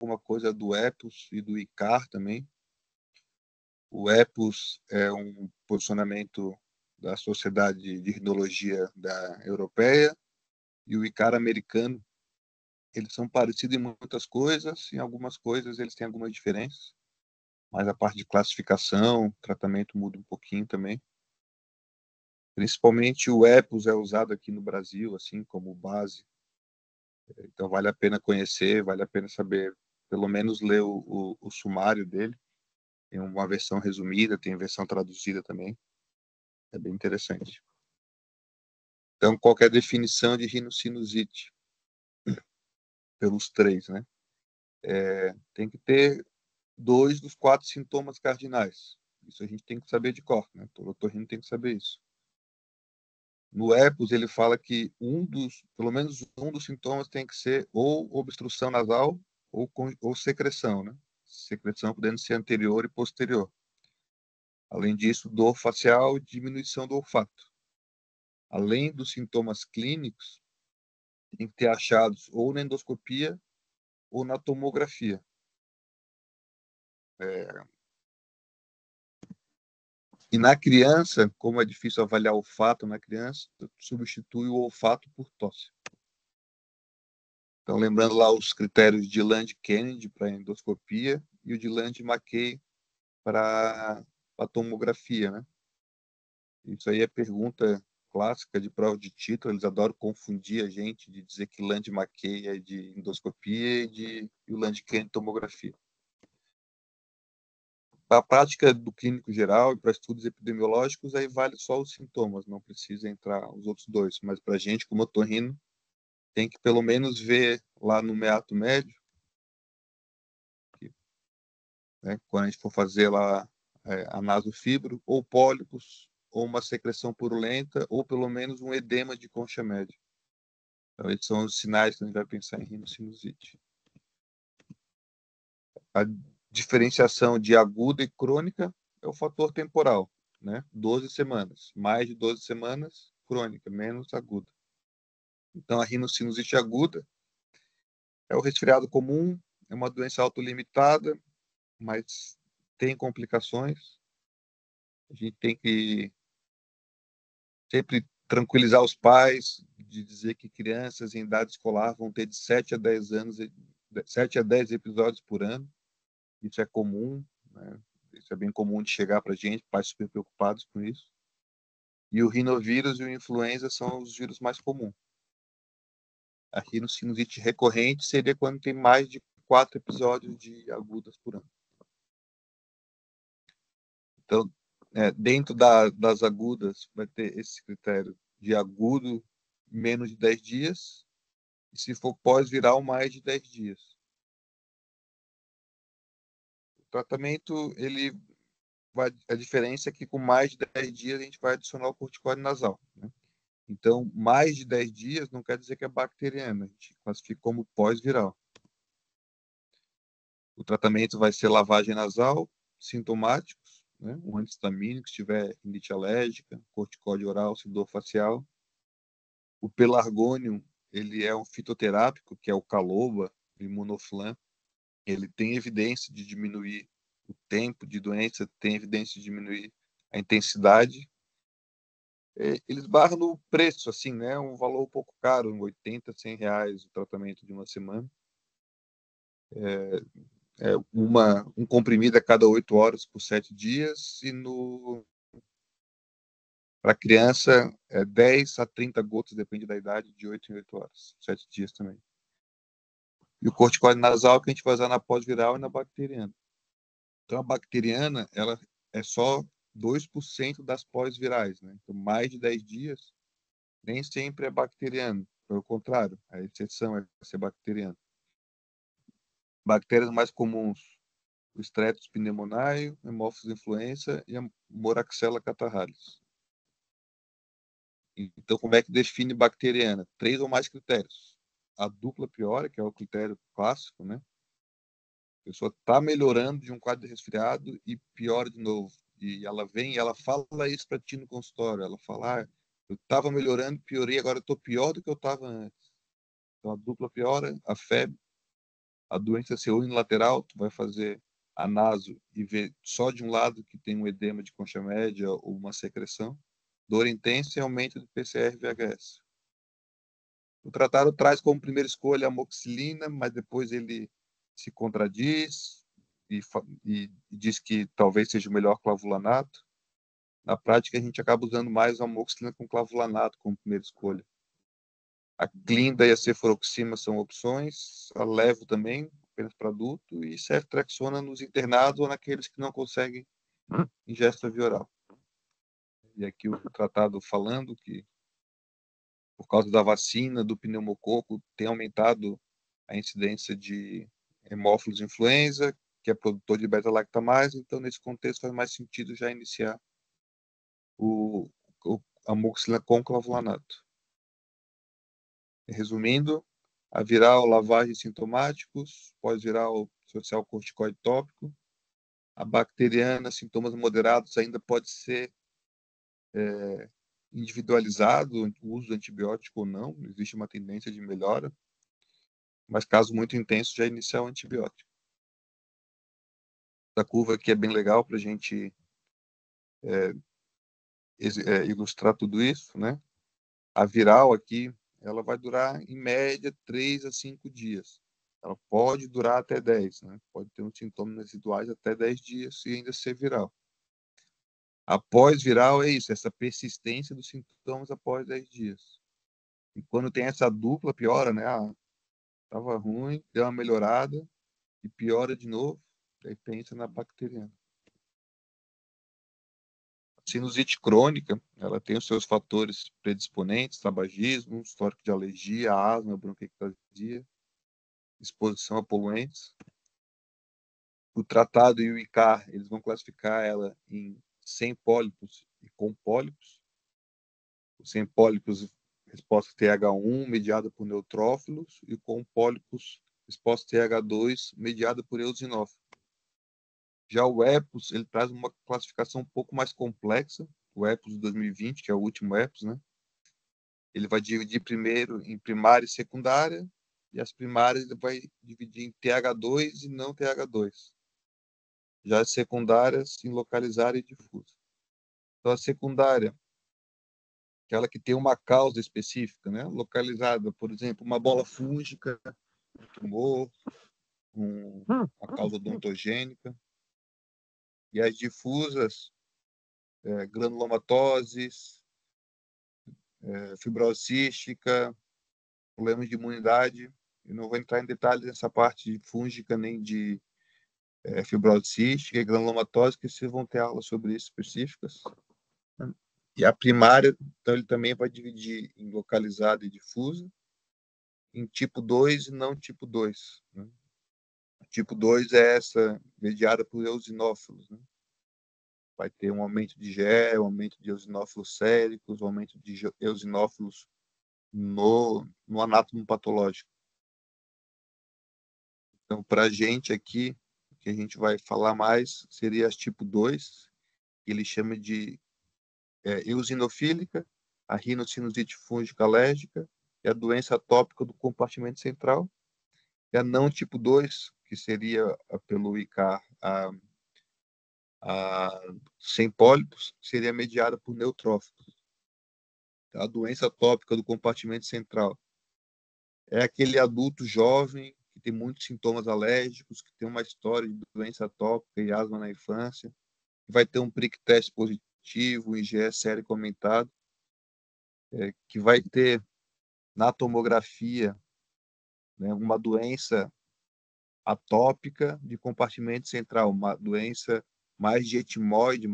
alguma coisa do EPOS e do ICAR também. O EPOS é um posicionamento da Sociedade de Rinologia Europeia e o ICAR americano. Eles são parecidos em muitas coisas, em algumas coisas eles têm algumas diferenças, mas a parte de classificação, tratamento muda um pouquinho também. Principalmente o EPOS é usado aqui no Brasil, assim, como base. Então vale a pena conhecer, vale a pena saber, pelo menos ler o sumário dele. Tem uma versão resumida, tem versão traduzida também. É bem interessante. Então, qual é a definição de rinocinusite? Pelos três, né? Tem que ter 2 dos 4 sintomas cardinais. Isso a gente tem que saber de cor, né? Todo otorrino tem que saber isso. No EPOS, ele fala que pelo menos um dos sintomas tem que ser ou obstrução nasal ou secreção, né? Secreção podendo ser anterior e posterior. Além disso, dor facial e diminuição do olfato. Além dos sintomas clínicos, tem que ter achados ou na endoscopia ou na tomografia. E na criança, como é difícil avaliar o olfato na criança, substitui o olfato por tosse. Então, lembrando lá os critérios de Land-Kennedy para endoscopia e o de Land-Mackay para a tomografia, né? Isso aí é pergunta clássica de prova de título. Eles adoram confundir a gente de dizer que Land-Mackay é de endoscopia e o Land-Kennedy tomografia. Para a prática do clínico geral e para estudos epidemiológicos, aí vale só os sintomas, não precisa entrar os outros dois. Mas para a gente, como otorrino, tem que pelo menos ver lá no meato médio, né, quando a gente for fazer lá a nasofibro, ou pólipos, ou uma secreção purulenta, ou pelo menos um edema de concha média. Então, esses são os sinais que a gente vai pensar em rinocinusite. A diferenciação de aguda e crônica é o fator temporal, né? 12 semanas. Mais de 12 semanas, crônica, menos aguda. Então, a rinocinusite aguda é o resfriado comum, é uma doença autolimitada, mas tem complicações. A gente tem que sempre tranquilizar os pais de dizer que crianças em idade escolar vão ter de 7 a 10 anos, 7 a 10 episódios por ano. Isso é comum, né? Isso é bem comum de chegar para a gente, pais super preocupados com isso. E o rinovírus e o influenza são os vírus mais comuns. A rinocinusite recorrente seria quando tem mais de 4 episódios de agudas por ano. Então, dentro das agudas, vai ter esse critério de agudo menos de 10 dias, e se for pós-viral, mais de 10 dias. O tratamento, a diferença é que com mais de 10 dias a gente vai adicionar o corticóide nasal, né? Então, mais de 10 dias não quer dizer que é bacteriana, a gente classifica como pós-viral. O tratamento vai ser lavagem nasal, sintomáticos, né? Um antihistamínico, se tiver rinite alérgica, corticóide oral, se dor facial. O pelargônio, ele é um fitoterápico, que é o caloba, o imunoflan. Ele tem evidência de diminuir o tempo de doença, tem evidência de diminuir a intensidade. Eles barram no preço, assim, né? Um valor um pouco caro, 80, 100 reais o tratamento de uma semana. Um comprimido a cada 8 horas por 7 dias, e para criança, 10 a 30 gotas, depende da idade, de 8 em 8 horas, 7 dias também. E o corticóide nasal que a gente vai usar na pós-viral e na bacteriana. Então, a bacteriana, ela é só 2% das pós-virais, né? Então, mais de 10 dias, nem sempre é bacteriano. Pelo contrário, a exceção é ser bacteriano. Bactérias mais comuns: o Streptococcus pneumoniae, Haemophilus influenza e a Moraxella catarrhalis. Então, como é que define bacteriana? 3 ou mais critérios. A dupla piora, que é o critério clássico, né? A pessoa está melhorando de um quadro de resfriado e piora de novo. E ela vem e ela fala isso para ti no consultório. Ela fala, eu estava melhorando, piorei, agora eu estou pior do que eu estava antes. Então, a dupla piora, a febre, A doença ser unilateral, tu vai fazer a naso e ver só de um lado que tem um edema de concha média ou uma secreção. Dor intensa e aumento do PCR-VHS. O tratado traz como primeira escolha a amoxicilina, mas depois ele se contradiz e diz que talvez seja o melhor clavulanato. Na prática, a gente acaba usando mais a amoxicilina com clavulanato como primeira escolha. A Clinda e a cefuroxima são opções, a Levo também, apenas para adulto, e ceftriaxona nos internados ou naqueles que não conseguem ingesta via oral. E aqui o tratado falando que, por causa da vacina do pneumococo, tem aumentado a incidência de hemófilos influenza, que é produtor de beta-lactamase, então nesse contexto faz mais sentido já iniciar a amoxicilina com clavulanato. Resumindo, a viral, lavagem sintomáticos, pós-viral, social corticoide tópico. A bacteriana, sintomas moderados, ainda pode ser individualizado o uso do antibiótico ou não, existe uma tendência de melhora, mas caso muito intenso, já iniciar o antibiótico. Essa curva aqui é bem legal para a gente ilustrar tudo isso, né? A viral aqui, ela vai durar, em média, 3 a 5 dias. Ela pode durar até 10, né? Pode ter uns sintomas residuais até 10 dias e ainda ser viral. Após viral é isso, essa persistência dos sintomas após 10 dias. E quando tem essa dupla, piora, né? Ah, tava ruim, deu uma melhorada e piora de novo, aí pensa na bacteriana. A sinusite crônica, ela tem os seus fatores predisponentes, tabagismo, histórico de alergia, asma, bronquiectasia, exposição a poluentes. O tratado e o ICAR, eles vão classificar ela em sem pólipos e com pólipos. Os sem pólipos, resposta TH1, mediada por neutrófilos, e com pólipos, resposta TH2, mediada por eosinófilos. Já o EPOS, ele traz uma classificação um pouco mais complexa, o EPOS de 2020, que é o último EPOS, né? Ele vai dividir primeiro em primária e secundária, e as primárias ele vai dividir em TH2 e não TH2. Já as secundárias em localizada e difusa. Então, a secundária, aquela que tem uma causa específica, né? Localizada, por exemplo, uma bola fúngica, um tumor, uma causa odontogênica. E as difusas, granulomatoses, fibrose cística, problemas de imunidade. Eu não vou entrar em detalhes nessa parte de fúngica nem de fibrose cística e granulomatose, que vocês vão ter aulas sobre isso específicas. E a primária, então, ele também vai dividir em localizada e difusa, em tipo 2 e não tipo 2. Né? Tipo 2 é essa mediada por eosinófilos. Né? Vai ter um aumento de GE, um aumento de eosinófilos séricos, um aumento de eosinófilos no anátomo patológico. Então, para a gente aqui, o que a gente vai falar mais seria as tipo 2, que ele chama de eosinofílica, a rinocinusite fúngica alérgica, e a doença atópica do compartimento central, e a não tipo 2, que seria pelo ICAR sem pólipos, seria mediada por neutrófilos. A doença atópica do compartimento central é aquele adulto jovem que tem muitos sintomas alérgicos, que tem uma história de doença atópica e asma na infância, que vai ter um prick teste positivo, um IgE sérico aumentado, que vai ter na tomografia, né, uma doença atópica de compartimento central, uma doença mais de etimoide,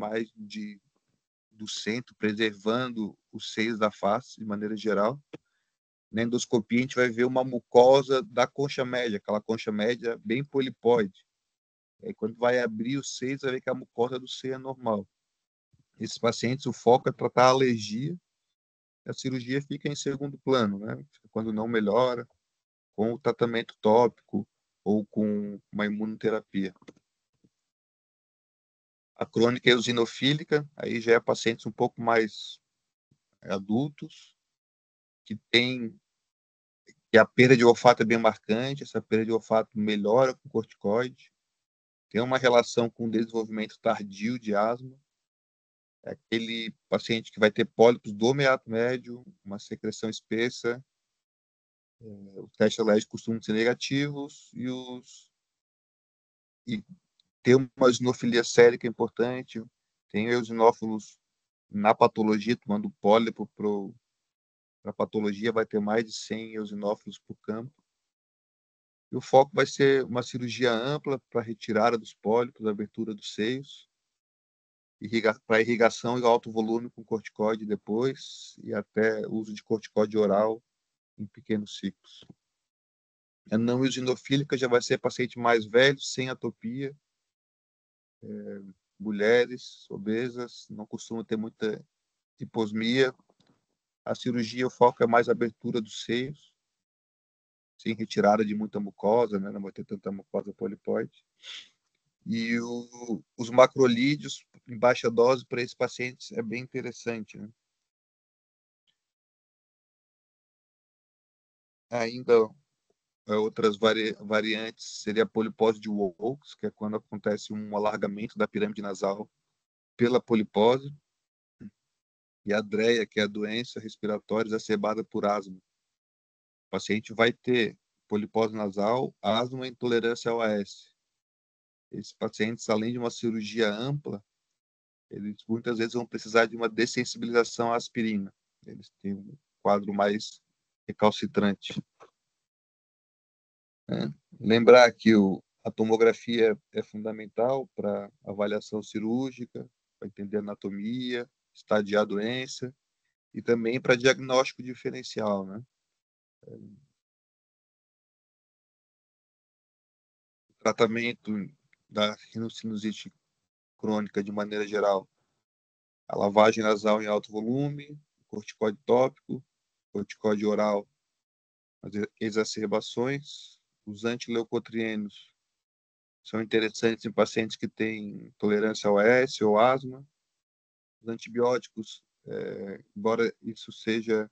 do centro, preservando os seios da face de maneira geral. Na endoscopia, a gente vai ver uma mucosa da concha média, aquela concha média bem polipóide. Aí, quando vai abrir os seios, vai ver que a mucosa do seio é normal. Esses pacientes, o foco é tratar a alergia, a cirurgia fica em segundo plano, né? Quando não melhora, com o tratamento tópico ou com uma imunoterapia. A crônica eosinofílica, aí já é pacientes um pouco mais adultos, que tem E a perda de olfato é bem marcante, essa perda de olfato melhora com corticoide, tem uma relação com o desenvolvimento tardio de asma, é aquele paciente que vai ter pólipos do meato médio, uma secreção espessa, os testes alérgicos costumam ser negativos e ter uma eosinofilia sérica é importante, tem eosinófilos na patologia, tomando pólipo para a patologia, vai ter mais de 100 eosinófilos por campo. E o foco vai ser uma cirurgia ampla para retirada dos pólipos, abertura dos seios, para irrigação e alto volume com corticoide depois, e até uso de corticoide oral em pequenos ciclos. A não eosinofílica já vai ser paciente mais velho, sem atopia, mulheres obesas, não costumam ter muita hiposmia. A cirurgia, o foco é mais a abertura dos seios, sem retirada de muita mucosa, né? Não vai ter tanta mucosa polipoide. E os macrolídeos em baixa dose para esses pacientes é bem interessante, né? Ainda outras variantes seria a polipose de Wilks, que é quando acontece um alargamento da pirâmide nasal pela polipose, e a DREA, que é a doença respiratória exacerbada por asma. O paciente vai ter polipose nasal, asma e intolerância ao AS. Esses pacientes, além de uma cirurgia ampla, eles muitas vezes vão precisar de uma dessensibilização à aspirina. Eles têm um quadro mais recalcitrante. Né? Lembrar que a tomografia é fundamental para avaliação cirúrgica, para entender anatomia, estadiar a doença e também para diagnóstico diferencial, né? O tratamento da rinocinusite crônica de maneira geral, a lavagem nasal em alto volume, corticóide tópico, corticóide oral, as exacerbações, os antileucotrienos são interessantes em pacientes que têm tolerância ao S ou asma. Os antibióticos, embora isso seja,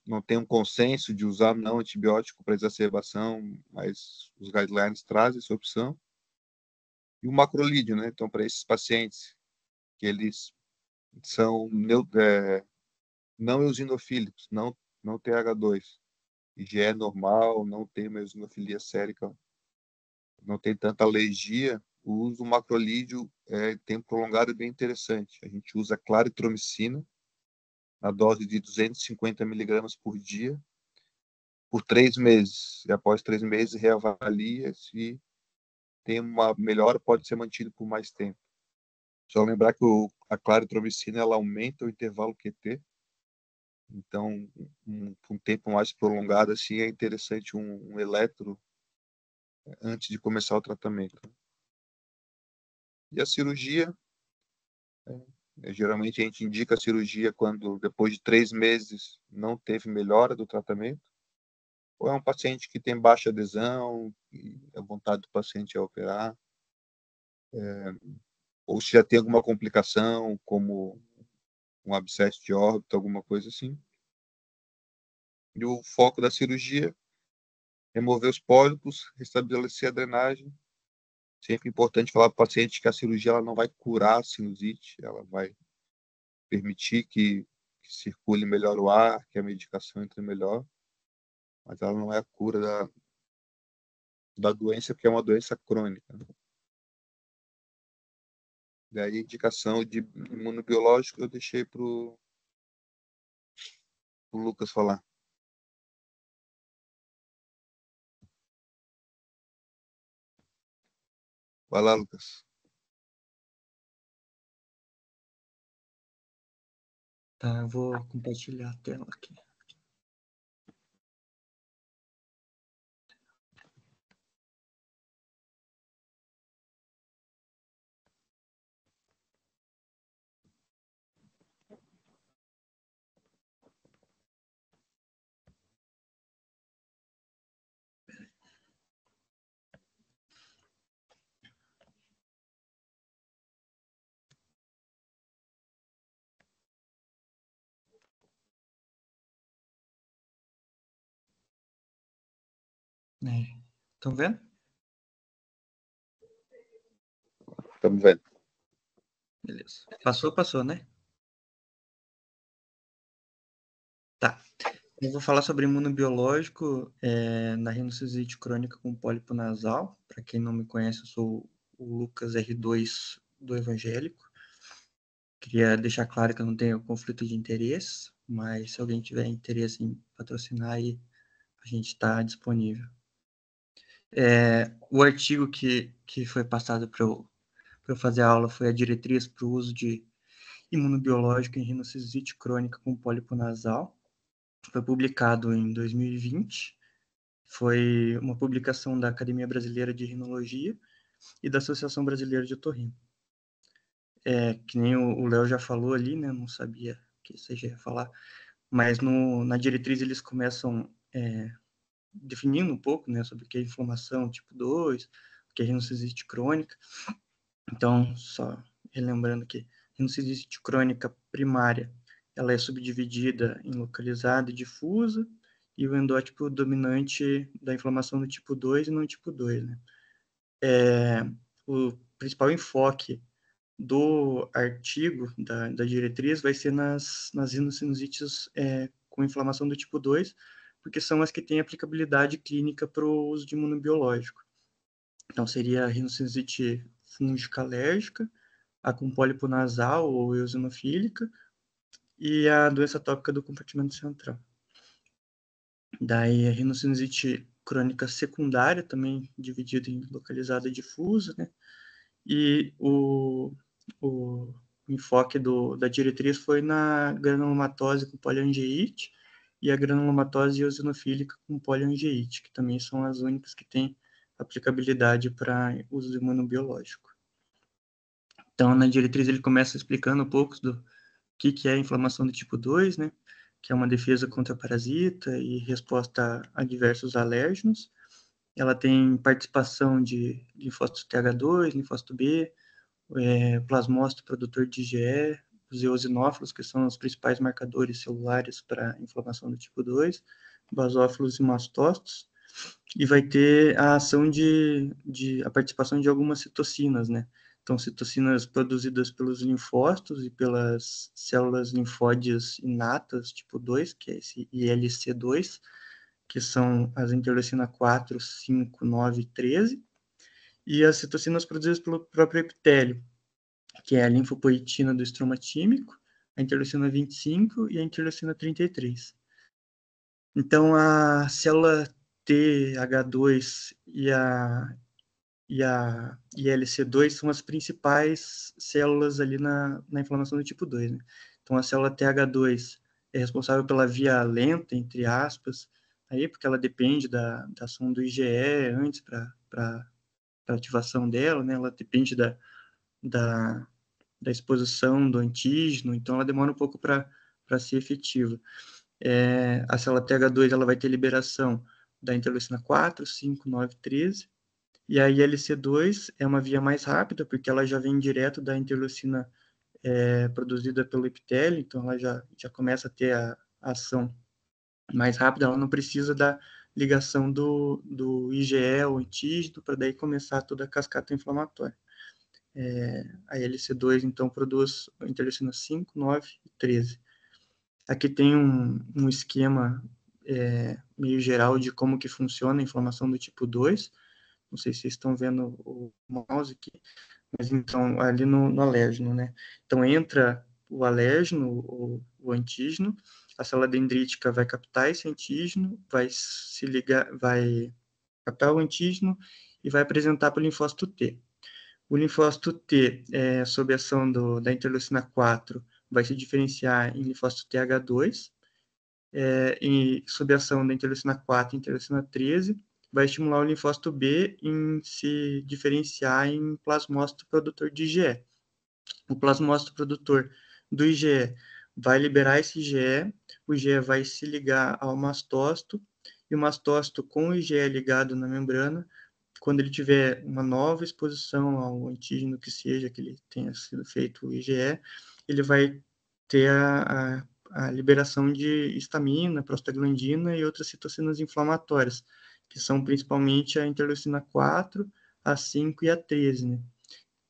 não tenha um consenso de usar não antibiótico para exacerbação, mas os guidelines trazem essa opção. E o macrolídeo, né? Então, para esses pacientes que eles são não eosinofílicos, não TH2, IgE normal, não tem uma eosinofilia sérica, não tem tanta alergia, o uso macrolídeo tempo prolongado é bem interessante. A gente usa claritromicina na dose de 250 miligramas por dia por 3 meses. E após 3 meses, reavalia se tem uma melhora, pode ser mantido por mais tempo. Só lembrar que a claritromicina ela aumenta o intervalo QT, então um tempo mais prolongado assim é interessante um eletro antes de começar o tratamento. E a cirurgia, geralmente a gente indica a cirurgia quando depois de 3 meses não teve melhora do tratamento, ou é um paciente que tem baixa adesão e a vontade do paciente é operar, ou se já tem alguma complicação, como um abscesso de órbita, alguma coisa assim. E o foco da cirurgia é remover os pólipos, restabelecer a drenagem. Sempre importante falar para o paciente que a cirurgia ela não vai curar a sinusite, ela vai permitir que circule melhor o ar, que a medicação entre melhor, mas ela não é a cura da doença, porque é uma doença crônica. Daí a indicação de imunobiológico eu deixei para o Lucas falar. Vai lá, Lucas. Tá, eu vou compartilhar a tela aqui. Estão vendo? Estamos vendo. Beleza. Passou, né? Tá. Eu vou falar sobre imunobiológico na rinocinusite crônica com pólipo nasal. Para quem não me conhece, eu sou o Lucas R2 do Evangélico. Queria deixar claro que eu não tenho conflito de interesse, mas se alguém tiver interesse em patrocinar, aí a gente está disponível. O artigo que foi passado para eu fazer a aula foi a diretriz para o uso de imunobiológico em rinocinusite crônica com pólipo nasal. Foi publicado em 2020. Foi uma publicação da Academia Brasileira de Rinologia e da Associação Brasileira de Otorrino. Que nem o Léo já falou ali, né? Não sabia que você já ia falar, mas na diretriz eles começam definindo um pouco, né, sobre o que é inflamação tipo 2, o que é rinocinusite crônica. Então, só relembrando que rinocinusite crônica primária, ela é subdividida em localizada e difusa, e o endótipo dominante da inflamação do tipo 2 e não tipo 2, né? O principal enfoque do artigo, da diretriz, vai ser nas rinocinusites com inflamação do tipo 2, porque são as que têm aplicabilidade clínica para o uso de imunobiológico. Então, seria a rinocinusite fúngica alérgica, a com pólipo nasal ou eosinofílica, e a doença atópica do compartimento central. Daí, a rinocinusite crônica secundária, também dividida em localizada e difusa, né? E o enfoque da diretriz foi na granulomatose com poliangeite e a granulomatose eosinofílica com poliangeite, que também são as únicas que têm aplicabilidade para uso imunobiológico. Então, na diretriz ele começa explicando um pouco do que é a inflamação do tipo 2, né? Que é uma defesa contra parasita e resposta a diversos alérgenos. Ela tem participação de linfócitos TH2, linfócito B, plasmócito produtor de IgE, os eosinófilos, que são os principais marcadores celulares para inflamação do tipo 2, basófilos e mastócitos, e vai ter a ação a participação de algumas citocinas, né? Então, citocinas produzidas pelos linfócitos e pelas células linfóides inatas, tipo 2, que é esse ILC2, que são as interleucina 4, 5, 9 e 13, e as citocinas produzidas pelo próprio epitélio, que é a linfopoetina do estroma tímico, a interleucina 25 e a interleucina 33. Então, a célula TH2 e a ILC2 são as principais células ali na inflamação do tipo 2. Né? Então, a célula TH2 é responsável pela via lenta, entre aspas, aí, porque ela depende da ação do IgE antes para a ativação dela, né? Ela depende da exposição do antígeno, então ela demora um pouco para ser efetiva. A célula TH2 ela vai ter liberação da interleucina 4, 5, 9, 13, e a ILC2 é uma via mais rápida, porque ela já vem direto da interleucina produzida pelo epitélio, então ela já começa a ter a ação mais rápida, ela não precisa da ligação do IgE, o antígeno, para daí começar toda a cascata inflamatória. A LC2, então, produz interleucina 5, 9 e 13. Aqui tem um esquema meio geral de como que funciona a inflamação do tipo 2. Não sei se vocês estão vendo o mouse aqui, mas então, ali no alérgeno, né? Então, entra o alérgeno, o antígeno, a célula dendrítica vai captar esse antígeno, vai se ligar, vai captar o antígeno e vai apresentar para o linfócito T. O linfócito T, sob a ação da interleucina 4, vai se diferenciar em linfócito TH2, e sob a ação da interleucina 4 e interleucina 13, vai estimular o linfócito B em se diferenciar em plasmócito produtor de IgE. O plasmócito produtor do IgE vai liberar esse IgE, o IgE vai se ligar ao mastócito, e o mastócito com o IgE ligado na membrana, quando ele tiver uma nova exposição ao antígeno que seja, que ele tenha sido feito o IgE, ele vai ter a liberação de histamina, prostaglandina e outras citocinas inflamatórias. que são principalmente a interleucina 4, a 5 e a 13, né?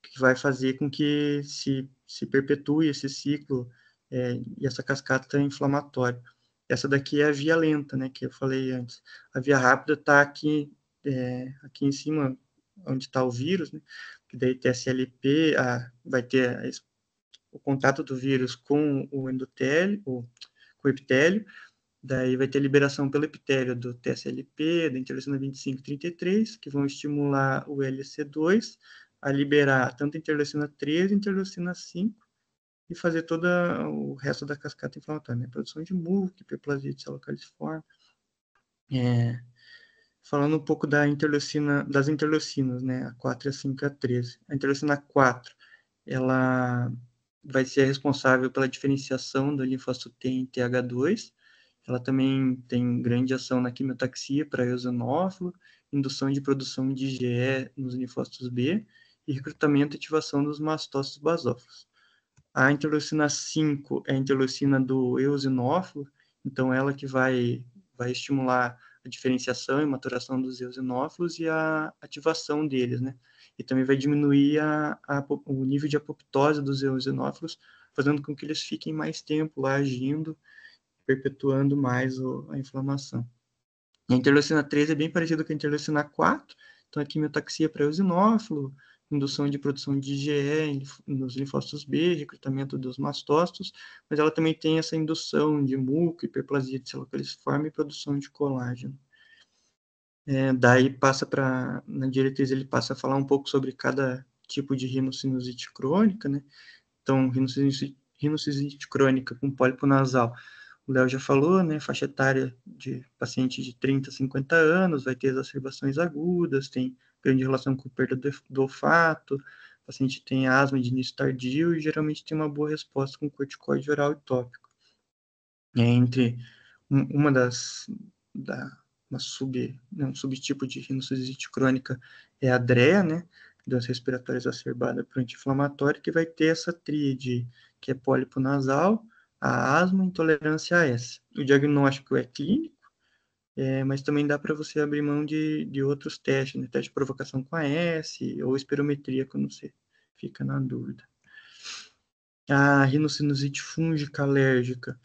Que vai fazer com que se perpetue esse ciclo e essa cascata inflamatória. Essa daqui é a via lenta, né, que eu falei antes. A via rápida está aqui, aqui em cima, onde está o vírus, né, que daí TSLP vai ter o contato do vírus com o endotélio, com o epitélio, daí vai ter liberação pelo epitélio do TSLP, da interleucina 25 e 33, que vão estimular o LC2 a liberar tanto a interleucina 13, interleucina 5, e fazer todo o resto da cascata inflamatória, né? Produção de muco, hiperplasia de célula califorme. Falando um pouco das interleucinas, né? A 4, a 5 e a 13. A interleucina 4, ela vai ser responsável pela diferenciação do linfócito T em TH2. Ela também tem grande ação na quimiotaxia para eosinófilo, indução de produção de IgE nos linfócitos B e recrutamento e ativação dos mastócitos basófilos. A interleucina 5 é a interleucina do eosinófilo, então ela que vai estimular a diferenciação e maturação dos eosinófilos e a ativação deles, né? E também vai diminuir o nível de apoptose dos eosinófilos, fazendo com que eles fiquem mais tempo lá agindo, perpetuando mais a inflamação. E a interleucina 13 é bem parecida com a interleucina 4, então a quimiotaxia para eosinófilo, indução de produção de IgE nos linfócitos B, recrutamento dos mastócitos, mas ela também tem essa indução de muco, hiperplasia de célula califorme e produção de colágeno. Daí na diretriz ele passa a falar um pouco sobre cada tipo de rinocinusite crônica, né? Então, rinocinusite crônica com pólipo nasal, o Léo já falou, né? Faixa etária de paciente de 30 a 50 anos, vai ter exacerbações agudas, tem grande relação com perda do olfato, o paciente tem asma de início tardio e geralmente tem uma boa resposta com corticoide oral e tópico. Entre um subtipo de rinocinusite crônica é a DREA, né? Doença respiratória exacerbada por anti-inflamatório, que vai ter essa tríade, que é pólipo nasal, a asma e intolerância a S. O diagnóstico é clínico, mas também dá para você abrir mão de outros testes, né? Teste de provocação com a S ou espirometria, quando você fica na dúvida. A rinocinusite fúngica alérgica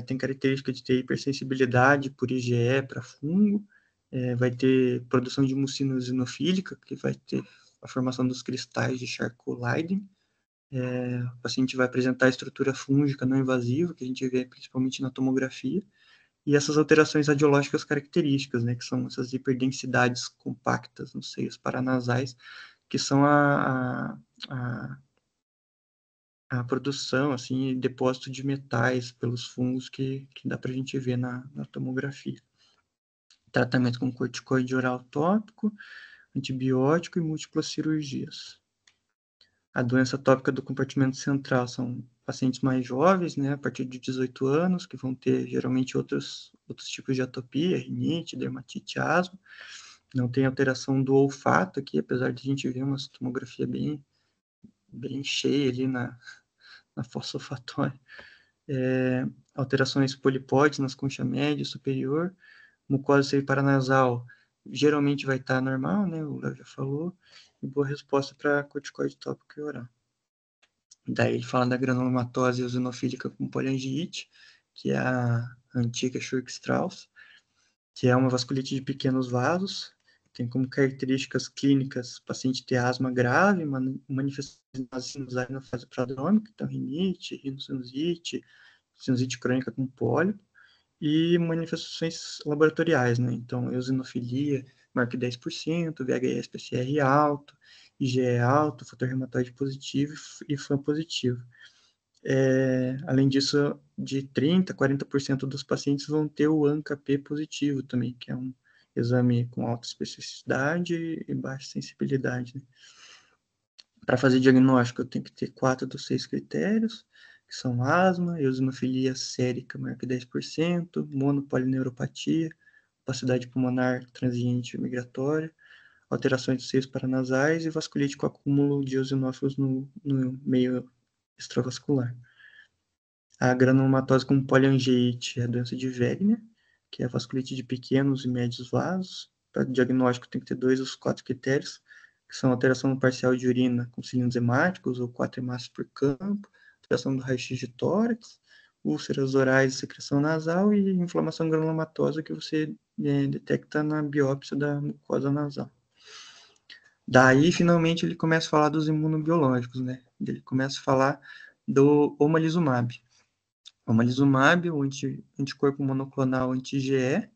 tem característica de ter hipersensibilidade por IgE para fungo, vai ter produção de mucina eosinofílica, que vai ter a formação dos cristais de Charcot-Leyden. O paciente vai apresentar estrutura fúngica não invasiva, que a gente vê principalmente na tomografia, e essas alterações radiológicas características, né, que são essas hiperdensidades compactas nos seios paranasais, que são a produção, assim, depósito de metais pelos fungos que dá para a gente ver na tomografia. Tratamento com corticoide oral tópico, antibiótico e múltiplas cirurgias. A doença tópica do compartimento central são pacientes mais jovens, né, a partir de 18 anos, que vão ter geralmente outros tipos de atopia, rinite, dermatite, asma. Não tem alteração do olfato aqui, apesar de a gente ver uma tomografia bem cheia ali na fossa olfatória. Alterações polipóides nas conchas média e superior. Mucosa semiparanasal geralmente vai estar normal, né? O Léo já falou. E boa resposta para corticoide tópico e oral. Daí ele fala da granulomatose eosinofílica com poliangiite, que é a antiga Churg-Strauss, que é uma vasculite de pequenos vasos. Tem como características clínicas o paciente ter asma grave, manifestações sinusais na fase prodrômica, então rinite, rinocinusite, sinusite crônica com pólipo, e manifestações laboratoriais, né? Então, eosinofilia, maior que 10%, VHS-PCR alto, IgE alto, fator reumatoide positivo e FAM positivo. Além disso, de 30% a 40% dos pacientes vão ter o ANCA-P positivo também, que é um exame com alta especificidade e baixa sensibilidade, né? Para fazer diagnóstico, eu tenho que ter 4 dos 6 critérios, que são asma, eosinofilia sérica maior que 10%, monopolineuropatia, opacidade pulmonar transiente migratória, alterações dos seios paranasais e vasculite com acúmulo de eosinófilos no meio extravascular. A granulomatose com poliangiite é a doença de Wegener, que é a vasculite de pequenos e médios vasos. Para diagnóstico tem que ter 2 dos 4 critérios, que são alteração no parcial de urina com cilindros hemáticos ou 4 hemácias por campo, alteração do raio-x de tórax, úlceras orais e secreção nasal e inflamação granulomatosa que você detecta na biópsia da mucosa nasal. Daí, finalmente, ele começa a falar dos imunobiológicos, né? Ele começa a falar do omalizumab. Omalizumab, o anticorpo monoclonal anti-IgE,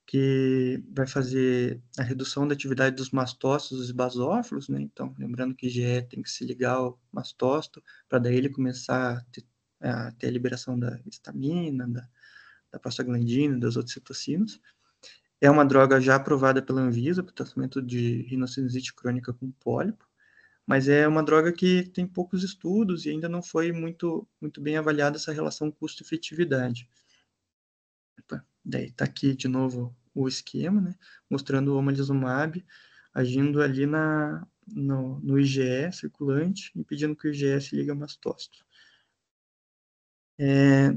que vai fazer a redução da atividade dos mastócitos e basófilos, né? Então, lembrando que IgE tem que se ligar ao mastócito, para daí ele começar a ter a liberação da histamina, da prostaglandina, das outras citocinas. É uma droga já aprovada pela Anvisa para o tratamento de rinocinusite crônica com pólipo, mas é uma droga que tem poucos estudos e ainda não foi muito bem avaliada essa relação custo-efetividade. Daí está aqui de novo o esquema, né, mostrando o omalizumab agindo ali no IgE circulante, impedindo que o IgE se ligue ao mastócito.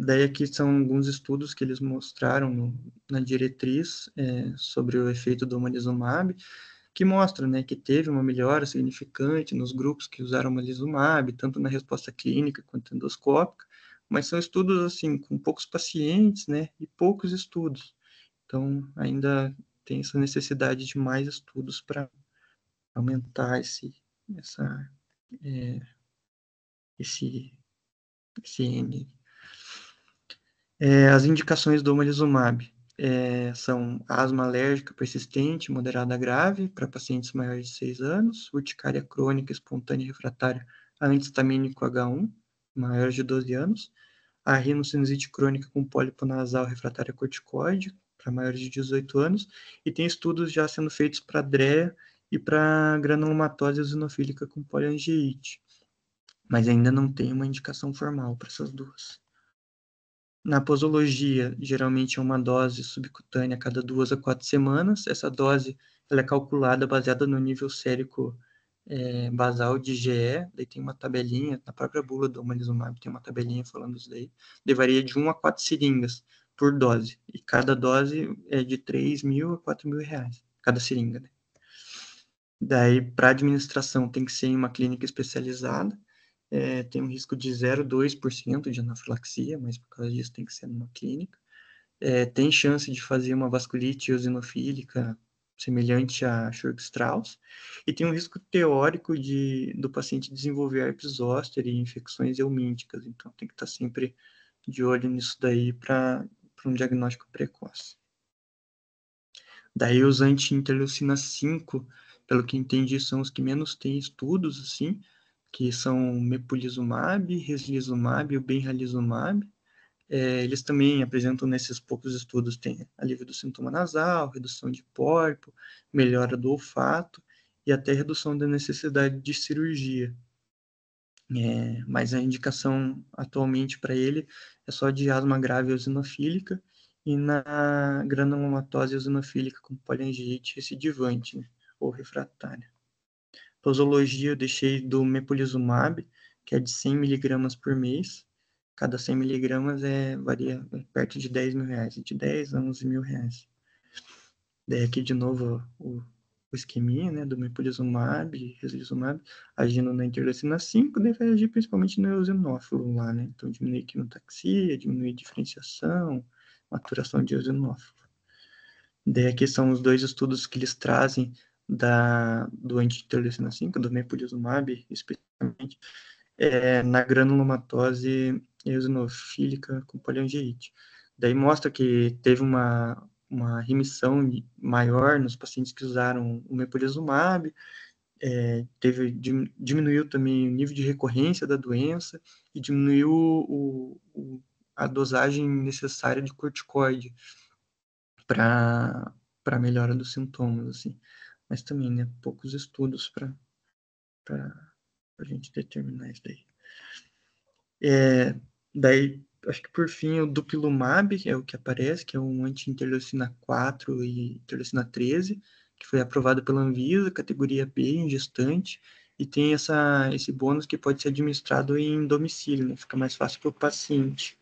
Daí aqui são alguns estudos que eles mostraram na diretriz sobre o efeito do omalizumab, que mostra, né, que teve uma melhora significante nos grupos que usaram omalizumab, tanto na resposta clínica quanto endoscópica, mas são estudos assim com poucos pacientes, né, e poucos estudos. Então ainda tem essa necessidade de mais estudos para aumentar esse N. As indicações do omalizumab são asma alérgica persistente, moderada a grave, para pacientes maiores de 6 anos, urticária crônica espontânea e refratária a antihistamínico H1, maiores de 12 anos, a rinocinusite crônica com pólipo nasal refratária a corticoide, para maiores de 18 anos, e tem estudos já sendo feitos para DREA e para granulomatose eosinofílica com poliangiite, mas ainda não tem uma indicação formal para essas duas. Na posologia, geralmente é uma dose subcutânea a cada 2 a 4 semanas. Essa dose ela é calculada baseada no nível sérico basal de IgE. Daí tem uma tabelinha, na própria bula do omalizumab tem uma tabelinha falando isso daí. Varia de 1 a 4 seringas por dose. E cada dose é de 3 mil a 4 mil reais, cada seringa. Né? Daí, para administração, tem que ser em uma clínica especializada. Tem um risco de 0,2% de anafilaxia, mas por causa disso tem que ser numa clínica. Tem chance de fazer uma vasculite eosinofílica semelhante a Churg-Strauss, e tem um risco teórico do paciente desenvolver herpes zoster e infecções eumínticas, então tem que estar sempre de olho nisso daí para um diagnóstico precoce. Daí os anti-interleucina 5, pelo que entendi, são os que menos têm estudos, assim, que são mepolizumab, reslizumab e o benralizumab. Eles também apresentam nesses poucos estudos, tem alívio do sintoma nasal, redução de pólipo, melhora do olfato e até redução da necessidade de cirurgia. Mas a indicação atualmente para ele é só de asma grave eosinofílica e na granulomatose eosinofílica com poliangiite recidivante, né, ou refratária. Posologia eu deixei do mepolizumab, que é de 100 mg por mês. Cada 100 mg varia perto de 10 mil reais, de 10 a 11 mil reais. Daí aqui de novo o esqueminha, né, do mepolizumab e reslizumab, agindo na interleucina 5, deve agir principalmente no eosinófilo lá, né? Então diminui quimiotaxia, diminui diferenciação, maturação de eosinófilo. Daí aqui são os dois estudos que eles trazem do anti-interleucina 5, do mepolizumab, especialmente, na granulomatose eosinofílica com poliangiite. Daí mostra que teve uma remissão maior nos pacientes que usaram o mepolizumab, diminuiu também o nível de recorrência da doença e diminuiu a dosagem necessária de corticoide para a melhora dos sintomas, assim. Mas também, né, poucos estudos para a gente determinar isso daí. Daí, acho que por fim, o dupilumab, que é o que aparece, que é um anti-interleucina 4 e interleucina 13, que foi aprovado pela Anvisa, categoria B, em gestante, e tem esse bônus que pode ser administrado em domicílio, né? Fica mais fácil para o paciente.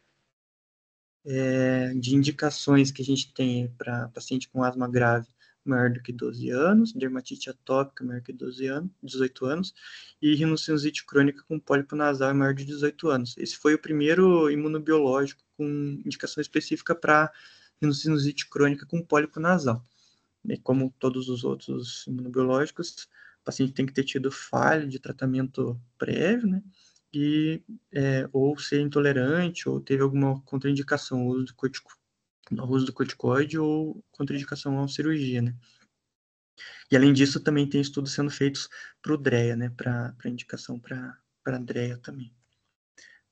de indicações que a gente tem para paciente com asma grave maior do que 12 anos, dermatite atópica maior que 18 anos, e rinocinusite crônica com pólipo nasal maior de 18 anos. Esse foi o primeiro imunobiológico com indicação específica para rinocinusite crônica com pólipo nasal. E como todos os outros imunobiológicos, o paciente tem que ter tido falha de tratamento prévio, né? E, ou ser intolerante, ou teve alguma contraindicação, uso do corticoide ou contraindicação à cirurgia, né? E além disso, também tem estudos sendo feitos para o DREA, né? Para indicação para DREA também.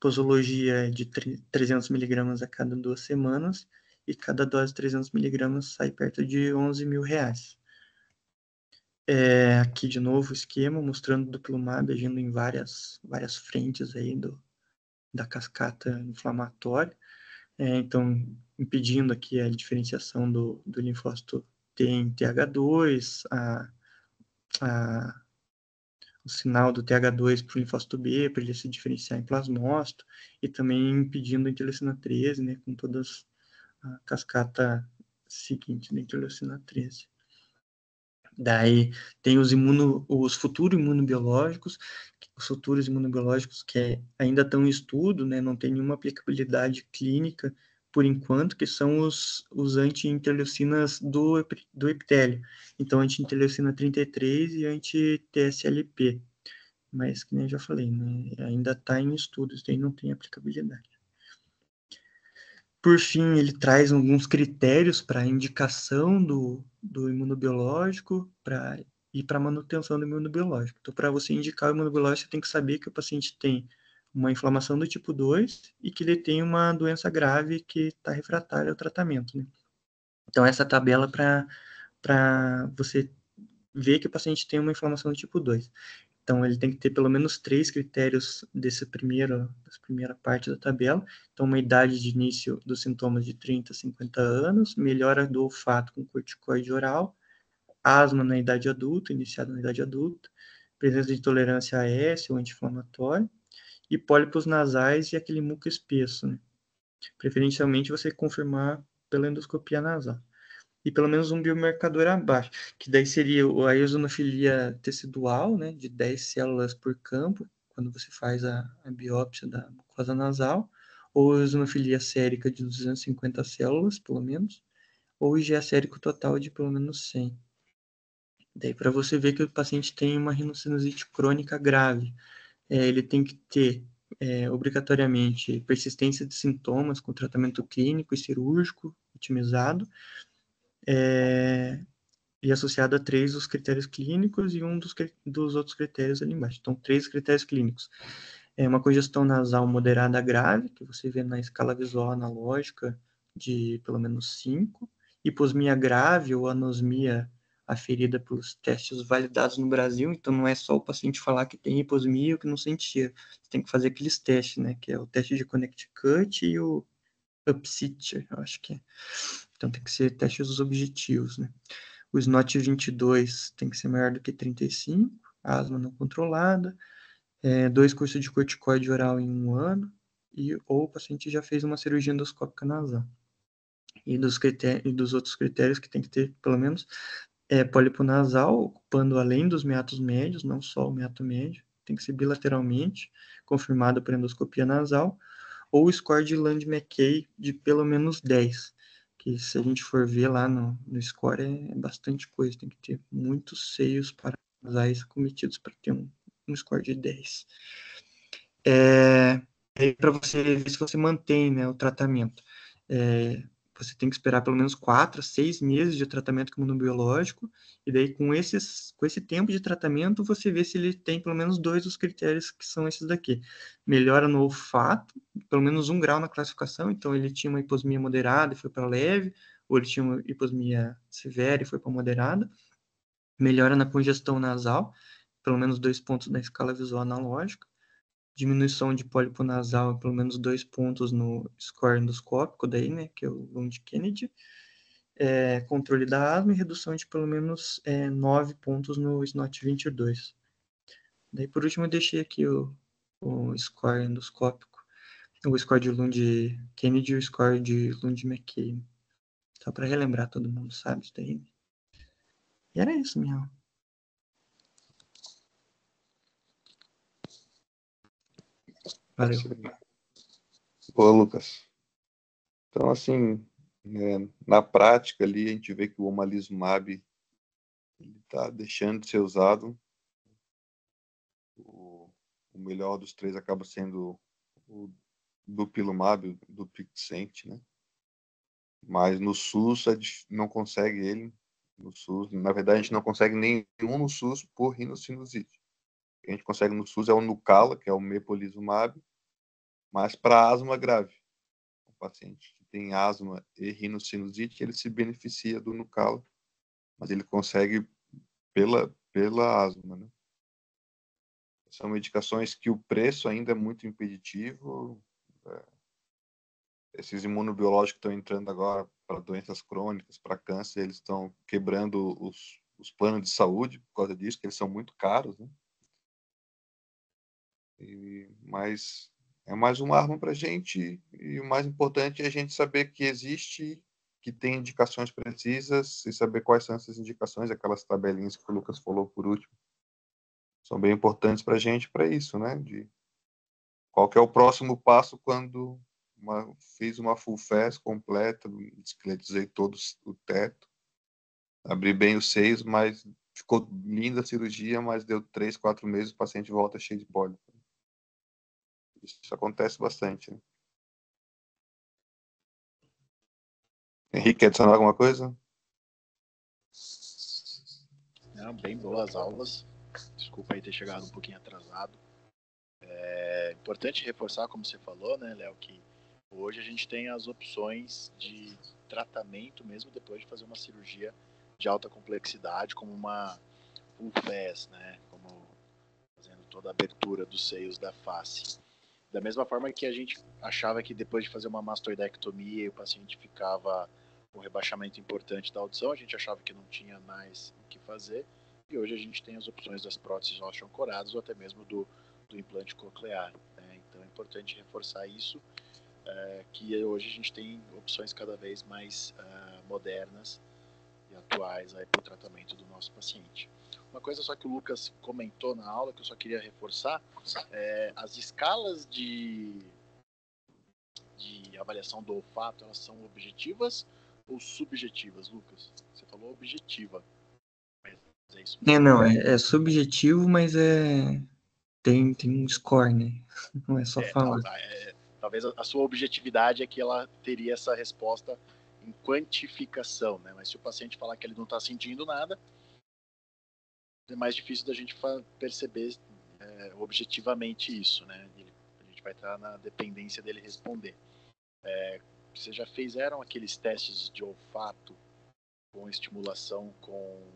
Posologia é de 300 miligramas a cada 2 semanas, e cada dose de 300 miligramas sai perto de R$11.000. Aqui de novo o esquema mostrando o dupilumab agindo em várias frentes aí da cascata inflamatória. Então, impedindo aqui a diferenciação do linfócito T em TH2, o sinal do TH2 para o linfócito B, para ele se diferenciar em plasmócito, e também impedindo a interleucina 13, né, com todas a cascata seguinte da interleucina 13. Daí tem os futuros imunobiológicos que ainda estão em estudo, né, não tem nenhuma aplicabilidade clínica por enquanto, que são os anti-interleucinas do epitélio. Então, anti-interleucina 33 e anti-TSLP. Mas, que nem eu já falei, né, ainda está em estudos, daí não tem aplicabilidade. Por fim, ele traz alguns critérios para indicação do imunobiológico e para manutenção do imunobiológico. Então, para você indicar o imunobiológico, você tem que saber que o paciente tem uma inflamação do tipo 2 e que ele tem uma doença grave que está refratária ao tratamento, né? Então, essa tabela para você ver que o paciente tem uma inflamação do tipo 2. Então, ele tem que ter pelo menos 3 critérios dessa primeira parte da tabela. Então, uma idade de início dos sintomas de 30 a 50 anos, melhora do olfato com corticoide oral, asma na idade adulta, iniciada na idade adulta, presença de intolerância a AS ou anti-inflamatório, e pólipos nasais e aquele muco espesso, né? Preferencialmente, você confirmar pela endoscopia nasal. E pelo menos um biomarcador abaixo, que daí seria a eosinofilia tecidual, né, de 10 células por campo, quando você faz a biópsia da mucosa nasal, ou a eosinofilia sérica de 250 células, pelo menos, ou IgA sérico total de pelo menos 100. Daí para você ver que o paciente tem uma rinocinusite crônica grave, ele tem que ter obrigatoriamente persistência de sintomas com tratamento clínico e cirúrgico otimizado, e associado a 3 dos critérios clínicos e um dos outros critérios ali embaixo. Então, 3 critérios clínicos. Uma congestão nasal moderada grave, que você vê na escala visual analógica de pelo menos 5, hiposmia grave ou anosmia aferida pelos testes validados no Brasil, então não é só o paciente falar que tem hiposmia ou que não sentia, você tem que fazer aqueles testes, né, que é o teste de Connecticut e o UPSIT, eu acho que é. Então tem que ser testes objetivos, né. O SNOT 22 tem que ser maior do que 35, asma não controlada, 2 cursos de corticoide oral em 1 ano, ou o paciente já fez uma cirurgia endoscópica nasal. E dos outros critérios que tem que ter, pelo menos, pólipo nasal, ocupando além dos meatos médios, não só o meato médio, tem que ser bilateralmente, confirmado por endoscopia nasal, ou o score de Land-McKay de pelo menos 10, que se a gente for ver lá no score é bastante coisa, tem que ter muitos seios paranasais cometidos para ter um score de 10. Para você ver se você mantém, né, o tratamento. Você tem que esperar pelo menos 4 a 6 meses de tratamento com imunobiológico, e daí com esse tempo de tratamento você vê se ele tem pelo menos 2 dos critérios que são esses daqui. Melhora no olfato, pelo menos 1 grau na classificação, então ele tinha uma hiposmia moderada e foi para leve, ou ele tinha uma hiposmia severa e foi para moderada. Melhora na congestão nasal, pelo menos 2 pontos na escala visual analógica. Diminuição de pólipo nasal, pelo menos 2 pontos no score endoscópico, daí, né, que é o Lund-Kennedy. Controle da asma e redução de pelo menos 9 pontos no SNOT 22. Daí, por último, eu deixei aqui o score endoscópico. o score de Lund Kennedy e o score de Lund McKay. Só para relembrar, todo mundo sabe isso daí. E era isso mesmo. Valeu. Pô, Lucas. Então, assim, na prática ali, a gente vê que o omalizumab está deixando de ser usado. O melhor dos três acaba sendo o dupilumab, o Dupixent, né? Mas no SUS não consegue ele. No SUS, na verdade, a gente não consegue nenhum no SUS por rinocinusite. O que a gente consegue no SUS é o Nucala, que é o mepolizumab, mas para asma grave. O paciente que tem asma e rinocinusite, ele se beneficia do Nucala, mas ele consegue pela asma, né? São medicações que o preço ainda é muito impeditivo. Esses imunobiológicos que estão entrando agora para doenças crônicas, para câncer, eles estão quebrando os planos de saúde por causa disso, que eles são muito caros, né? Mas é mais uma arma para a gente, e o mais importante é a gente saber que existe, que tem indicações precisas, e saber quais são essas indicações, aquelas tabelinhas que o Lucas falou por último, são bem importantes para a gente, para isso, né? De qual que é o próximo passo quando fiz uma full fast completa, esqueletizei todo o teto, abri bem os seios, mas ficou linda a cirurgia, mas deu 3, 4 meses, o paciente volta cheio de pólipo. Isso acontece bastante, né? Henrique, quer adicionar alguma coisa? Não, bem boas aulas. Desculpa aí ter chegado um pouquinho atrasado. É importante reforçar, como você falou, né, Léo, que hoje a gente tem as opções de tratamento mesmo depois de fazer uma cirurgia de alta complexidade, como uma full face, né, como fazendo toda a abertura dos seios da face. Da mesma forma que a gente achava que depois de fazer uma mastoidectomia o paciente ficava com um rebaixamento importante da audição, a gente achava que não tinha mais o que fazer, e hoje a gente tem as opções das próteses osteoancoradas ou até mesmo do implante coclear, né? Então é importante reforçar isso, que hoje a gente tem opções cada vez mais modernas e atuais para o tratamento do nosso paciente. Uma coisa só que o Lucas comentou na aula, que eu só queria reforçar, as escalas de avaliação do olfato, elas são objetivas ou subjetivas, Lucas? Você falou objetiva, mas é isso mesmo? Não, é subjetivo, mas tem um score, né? Não é só falar. Talvez a sua objetividade é que ela teria essa resposta em quantificação, né? Mas se o paciente falar que ele não está sentindo nada, é mais difícil da gente perceber objetivamente isso, né? A gente vai estar na dependência dele responder. Vocês já fizeram aqueles testes de olfato com estimulação com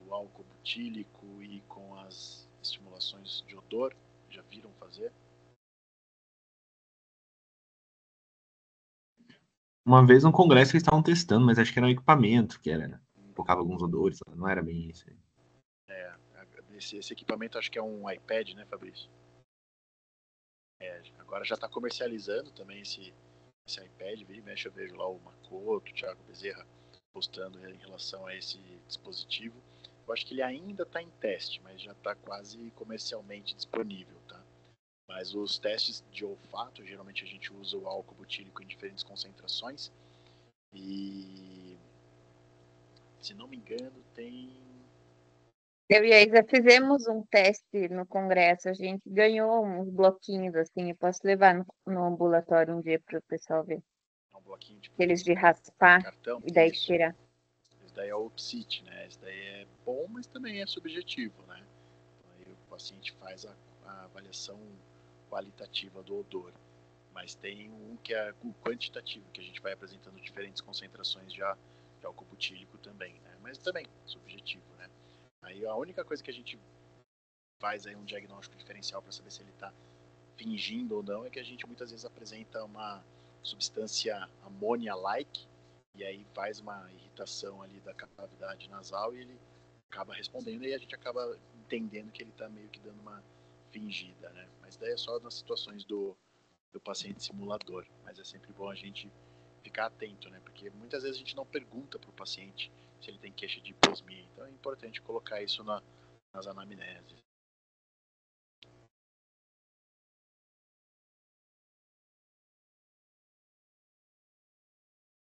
o álcool butílico e com as estimulações de odor? Já viram fazer? Uma vez no congresso eles estavam testando, mas acho que era um equipamento que era, colocava alguns odores, não era bem isso aí. Esse equipamento acho que é um iPad, né, Fabrício? Agora já está comercializando também esse iPad, vira e mexe, eu vejo lá o Makoto, o Thiago Bezerra postando em relação a esse dispositivo. Eu acho que ele ainda está em teste, mas já está quase comercialmente disponível, tá? Mas os testes de olfato, geralmente a gente usa o álcool butílico em diferentes concentrações e, se não me engano, tem... Eu e a Isa fizemos um teste no congresso, a gente ganhou uns bloquinhos assim, eu posso levar no ambulatório um dia para o pessoal ver. um bloquinho tipo Aqueles de raspar cartão, e daí isso. tirar. Esse daí é o PSIT, né? Esse daí é bom, mas também é subjetivo, né? Então, aí o paciente faz a avaliação qualitativa do odor. Mas tem um que é o quantitativo, que a gente vai apresentando diferentes concentrações de álcool butílico também, né? Mas também subjetivo, né? Aí a única coisa que a gente faz aí um diagnóstico diferencial para saber se ele está fingindo ou não é que a gente muitas vezes apresenta uma substância amônia-like e aí faz uma irritação ali da cavidade nasal e ele acaba respondendo e a gente acaba entendendo que ele está meio que dando uma fingida, né? Mas daí é só nas situações do do paciente simulador, mas é sempre bom a gente ficar atento, né? Porque muitas vezes a gente não pergunta para o paciente se ele tem queixa de hiposmia, então é importante colocar isso nas anamneses.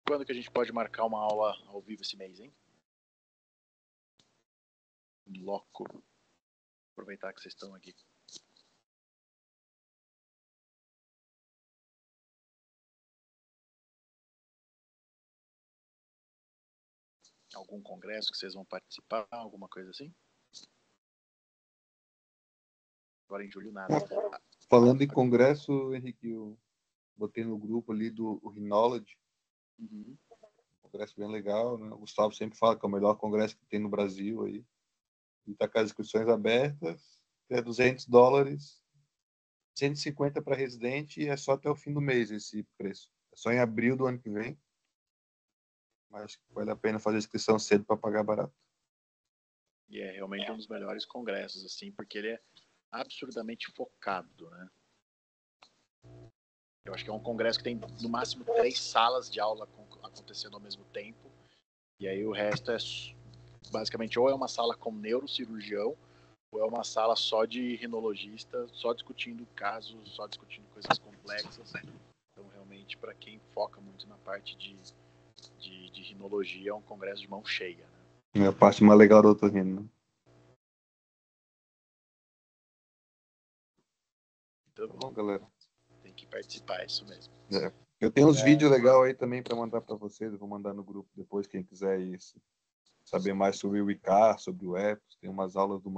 Quando que a gente pode marcar uma aula ao vivo esse mês, hein? Loco. Aproveitar que vocês estão aqui. Algum congresso que vocês vão participar? Alguma coisa assim? Agora em julho nada. Falando em congresso, Henrique, eu botei no grupo ali do Rhinology. Uhum. Congresso bem legal, né? O Gustavo sempre fala que é o melhor congresso que tem no Brasil aí. E tá com as inscrições abertas, é $200, 150 para residente e é só até o fim do mês esse preço. É só em abril do ano que vem. Mas vale a pena fazer a inscrição cedo para pagar barato. E é realmente um dos melhores congressos, assim, porque ele é absurdamente focado, né? Eu acho que é um congresso que tem no máximo 3 salas de aula acontecendo ao mesmo tempo. E aí o resto é basicamente ou é uma sala com neurocirurgião ou é uma sala só de rinologista, só discutindo casos, só discutindo coisas complexas. Então realmente para quem foca muito na parte de rinologia é um congresso de mão cheia, né? É a parte mais legal do otorrino, né? Então, Tá bom, galera. tem que participar, é isso mesmo. É. Eu tenho uns vídeos legais aí também para mandar para vocês. Eu vou mandar no grupo depois, quem quiser ir saber mais sobre o ICAR, sobre o EPOS. Tem umas aulas do